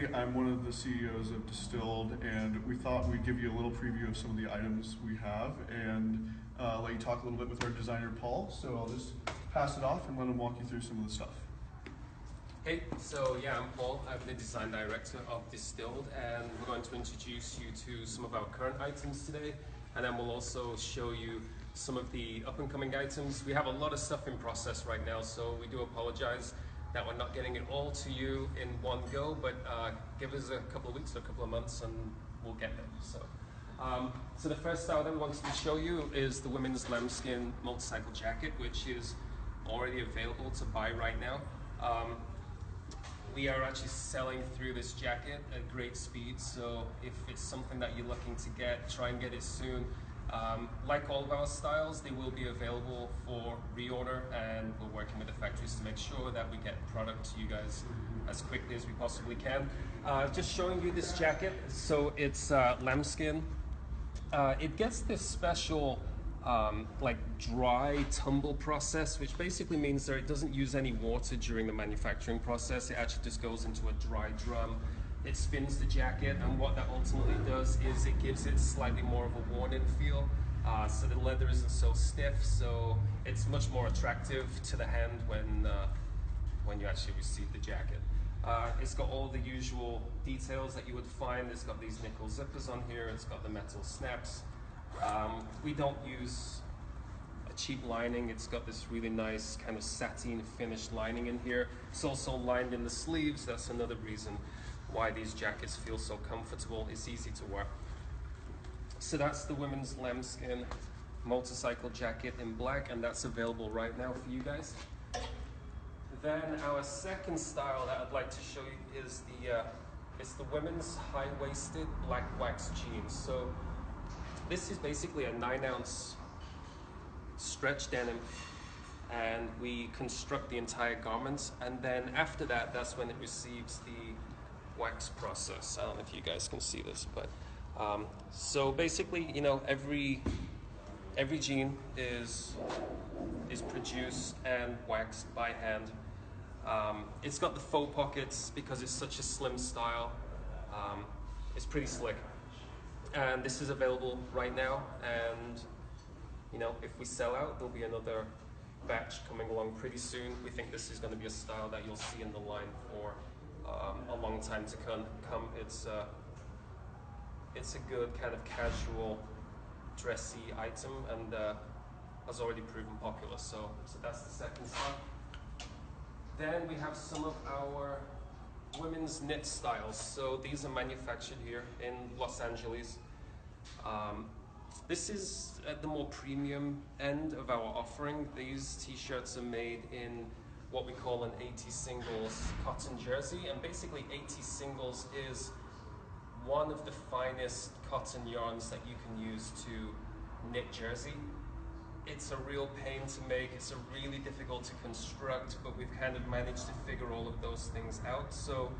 Roughley. I'm one of the CEOs of Distilled, and we thought we'd give you a little preview of some of the items we have and let you talk a little bit with our designer, Paul. So I'll just pass it off and let him walk you through some of the stuff. Hey, so yeah, I'm Paul. I'm the design director of Distilled, and we're going to introduce you to some of our current items today, and then we'll also show you some of the up-and-coming items. We have a lot of stuff in process right now, so we do apologize that we're not getting it all to you in one go, but give us a couple of weeks or a couple of months and we'll get there. So the first style that we wanted to show you is the women's lambskin motorcycle jacket, which is already available to buy right now. We are actually selling through this jacket at great speed, so if it's something that you're looking to get, try and get it soon. Like all of our styles, they will be available for reorder, and we're working with the factories to make sure that we get product to you guys as quickly as we possibly can. Just showing you this jacket. So it's lambskin. It gets this special like dry tumble process, which basically means that it doesn't use any water during the manufacturing process. It actually just goes into a dry drum. It spins the jacket, and what that ultimately does is it gives it slightly more of a worn-in feel, so the leather isn't so stiff, so it's much more attractive to the hand when you actually receive the jacket. It's got all the usual details that you would find. It's got these nickel zippers on here, it's got the metal snaps. We don't use a cheap lining. It's got this really nice kind of satin finished lining in here. It's also lined in the sleeves. That's another reason why these jackets feel so comfortable. It's easy to wear. So that's the women's lambskin motorcycle jacket in black, and that's available right now for you guys. Then our second style that I'd like to show you is it's the women's high-waisted black wax jeans. So this is basically a 9-ounce stretch denim, and we construct the entire garment, and then after that, that's when it receives the wax process. I don't know if you guys can see this, but so basically, you know, every jean is produced and waxed by hand. It's got the faux pockets because it's such a slim style. It's pretty slick, and this is available right now, and you know, if we sell out, there'll be another batch coming along pretty soon. We think this is going to be a style that you'll see in the line for a long time to come. It's a good kind of casual, dressy item, and has already proven popular. So that's the second style. Then we have some of our women's knit styles. So these are manufactured here in Los Angeles. This is at the more premium end of our offering. These t-shirts are made in what we call an 80 singles cotton jersey, and basically 80 singles is one of the finest cotton yarns that you can use to knit jersey. It's a real pain to make, it's really difficult to construct, but we've kind of managed to figure all of those things out. So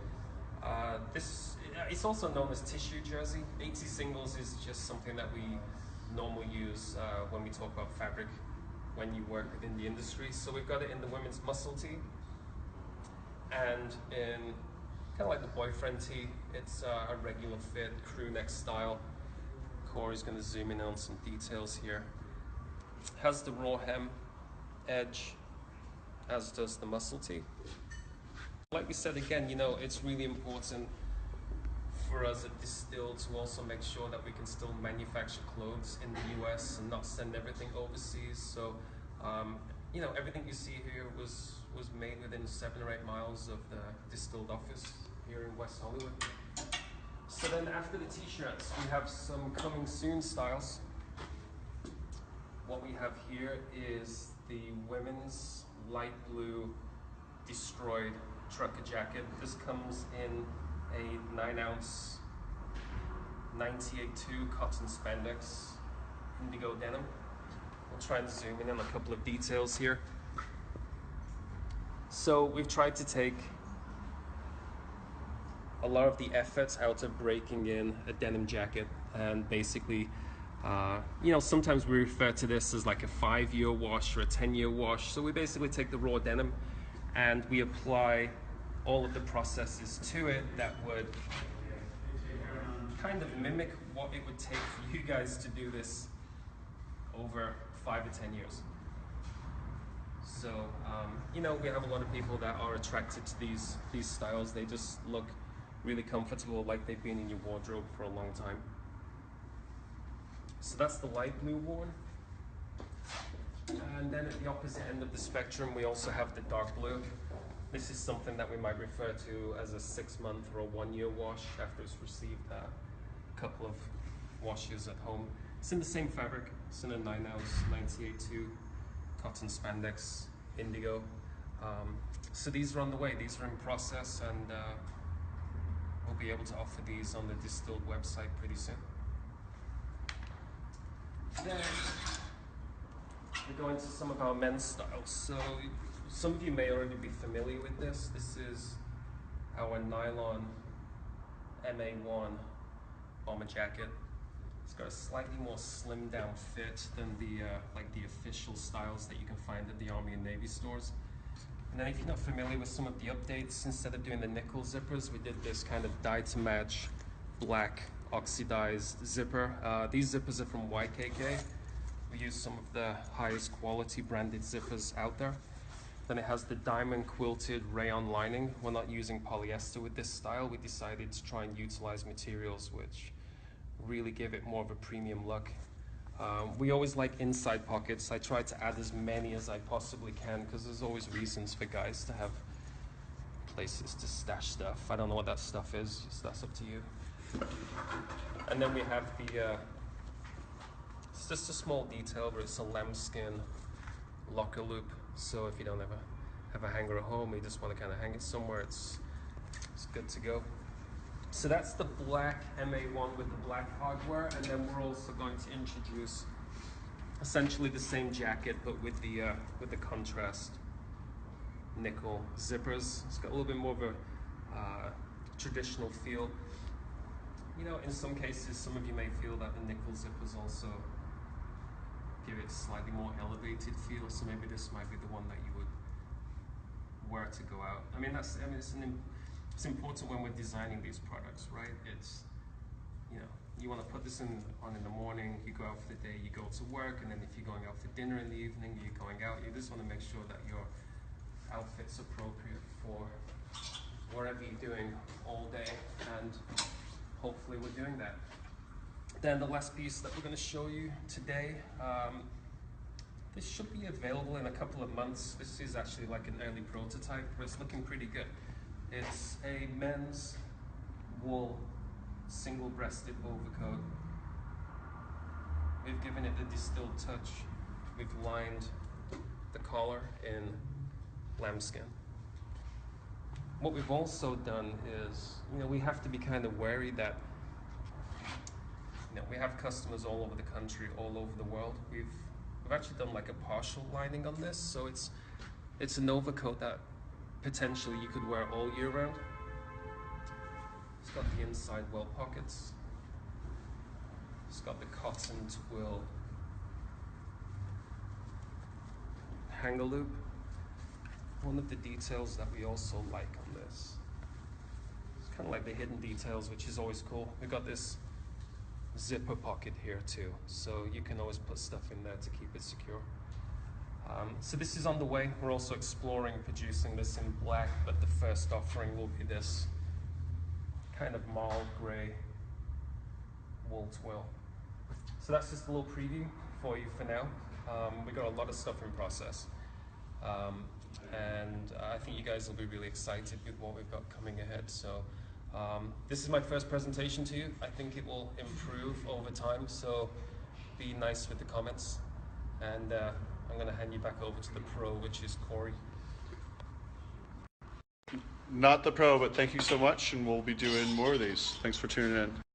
it's also known as tissue jersey. 80 singles is just something that we normally use when we talk about fabric when you work within the industry. So we've got it in the women's muscle tee, and in kind of like the boyfriend tee. It's a regular fit crew neck style. Corey's going to zoom in on some details here. Has the raw hem edge, as does the muscle tee. Like we said again, you know, it's really important for us at Distilled to also make sure that we can still manufacture clothes in the US and not send everything overseas. So, you know, everything you see here was made within 7 or 8 miles of the Distilled office here in West Hollywood. So then after the t-shirts, we have some coming soon styles. What we have here is the women's light blue destroyed trucker jacket. This comes in a 9-ounce 98.2 cotton spandex indigo denim. We'll try and zoom in on a couple of details here. So we've tried to take a lot of the efforts out of breaking in a denim jacket, and basically you know, sometimes we refer to this as like a 5-year wash or a 10-year wash. So we basically take the raw denim and we apply all of the processes to it that would kind of mimic what it would take for you guys to do this over 5 or 10 years. So, you know, we have a lot of people that are attracted to these styles. They just look really comfortable, like they've been in your wardrobe for a long time. So that's the light blue one. And then at the opposite end of the spectrum, we also have the dark blue. This is something that we might refer to as a 6-month or a 1-year wash after it's received a couple of washes at home. It's in the same fabric. It's in a 9-ounce 98.2 cotton spandex indigo. So these are on the way. These are in process, and we'll be able to offer these on the Distilled website pretty soon. Then we go into some of our men's styles. So some of you may already be familiar with this. This is our Nylon MA1 bomber jacket. It's got a slightly more slimmed down fit than the like the official styles that you can find at the Army and Navy stores. And then if you're not familiar with some of the updates, instead of doing the nickel zippers, we did this kind of dye to match black oxidized zipper. These zippers are from YKK. We use some of the highest quality branded zippers out there. Then it has the diamond quilted rayon lining. We're not using polyester with this style. We decided to try and utilize materials which really give it more of a premium look. We always like inside pockets. I try to add as many as I possibly can because there's always reasons for guys to have places to stash stuff. I don't know what that stuff is, so that's up to you. And then we have the, it's just a small detail, but it's a lambskin locker loop. So if you don't ever have a hanger at home, you just want to kind of hang it somewhere, it's good to go. So that's the black MA1 with the black hardware, and then we're also going to introduce essentially the same jacket, but with the contrast nickel zippers. It's got a little bit more of a traditional feel. You know, in some cases, some of you may feel that the nickel zippers also give it a slightly more elevated feel, so maybe this might be the one that you would wear to go out. I mean, it's important when we're designing these products, right? It's, you know, you want to put this on in the morning, you go out for the day, you go to work, and then if you're going out for dinner in the evening, you're going out, you just want to make sure that your outfit's appropriate for whatever you're doing all day, and hopefully we're doing that. Then the last piece that we're going to show you today, this should be available in a couple of months. This is actually like an early prototype, but it's looking pretty good. It's a men's wool single-breasted overcoat. We've given it the distilled touch. We've lined the collar in lambskin. What we've also done is, you know, we have to be kind of wary that, you know, we have customers all over the country, all over the world. We've actually done like a partial lining on this, so it's an overcoat that potentially you could wear all year round. It's got the inside well pockets. It's got the cotton twill hanger loop. One of the details that we also like on this, it's kind of like the hidden details, which is always cool. We've got this zipper pocket here too, so you can always put stuff in there to keep it secure. So this is on the way. We're also exploring producing this in black, but the first offering will be this kind of mauve gray wool twill. So that's just a little preview for you for now. We got a lot of stuff in process, and I think you guys will be really excited with what we've got coming ahead. So this is my first presentation to you. I think it will improve over time, so be nice with the comments, and I'm going to hand you back over to the pro, which is Corey. Not the pro, but thank you so much, and we'll be doing more of these. Thanks for tuning in.